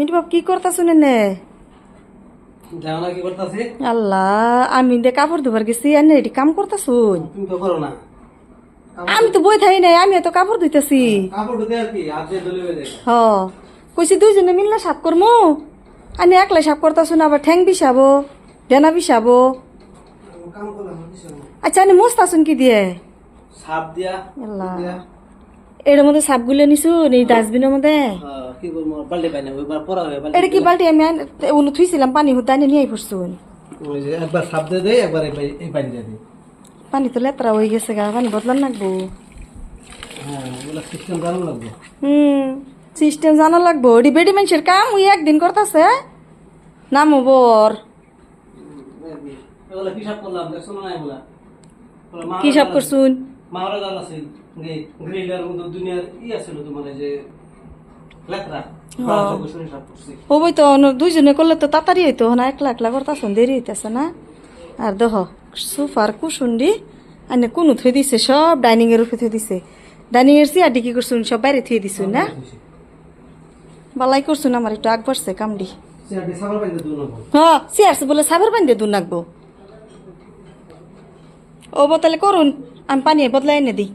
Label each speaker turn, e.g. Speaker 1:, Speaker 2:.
Speaker 1: মিন্টু বাপ কি করতা শুনে নে
Speaker 2: জানা কি করতাছে?
Speaker 1: আল্লাহ আমি দে কাপড় ধোবার গেছি এনে এটি কাম করতা শুন
Speaker 2: তুমি তো করো না।
Speaker 1: আমি তো বই থাই নাই আমি তো কাপড় ধুইতেছি
Speaker 2: কাপড় ধুতে আর কি হাত দিয়ে ধুলে বেঁধে।
Speaker 1: হ কইছি দুইজনে মিললে সাফ করমু আমি একলাই সাফ করতা শুন আবার ঠ্যাং বিছাবো ডেনা বিছাবো
Speaker 2: কাম করলাম কিছু না।
Speaker 1: আচ্ছা আমি মস্তা শুন কি দিয়ে
Speaker 2: সাপ দিয়া
Speaker 1: আল্লাহ এর মধ্যে সাপ গুলো নিছু এই ডাস্টবিনের মধ্যে
Speaker 2: কি করবো বালতি পাই না ওইবার পরা হবে
Speaker 1: এটা কি বালতি আমি উনু থুইছিলাম পানি হুদা নিয়ে পড়ছুন
Speaker 2: ওই যে একবার সাপ দিয়ে দেই একবার এই পানি দিয়ে দিই।
Speaker 1: পানি তো লেতরা হয়ে গেছে গা পানি বদলান লাগবো
Speaker 2: হ্যাঁ ওগুলো সিস্টেম জানা লাগবে।
Speaker 1: সিস্টেম জানা লাগবো বেডি মানুষের কাম ওই একদিন করতেছে নামো বর
Speaker 2: এগুলো কি সাপ করলাম দেখছো না এগুলা
Speaker 1: কি সব করছুন
Speaker 2: মারা জাল আছে গ্রিলার মধ্যে দুনিয়ার আছিল তোমার এই যে লেকরা সাপ করছি।
Speaker 1: হবই তো দুইজনে করলে তো তাড়াতাড়ি হইতো না একলা একলা করতেছেন দেরি হইতেছে না আর দেখ সোফার কুসুন্ডি আনে কোনো থই দিছে সব ডাইনিং এর উপরে থই দিছে ডাইনিং এর চেয়ার কি করছুন সব বাইরে থুয়ে দিছুন না বালাই করছুন আমার একটু আগ বাড়ছে কামডি
Speaker 2: চেয়ারটি সাবার পাইতে দুন না।
Speaker 1: হ্যাঁ চেয়ার বলে সাবার বান্ধে দু নাকবো ও বোতলে করুন আমি পানি বদলাই এনে দিই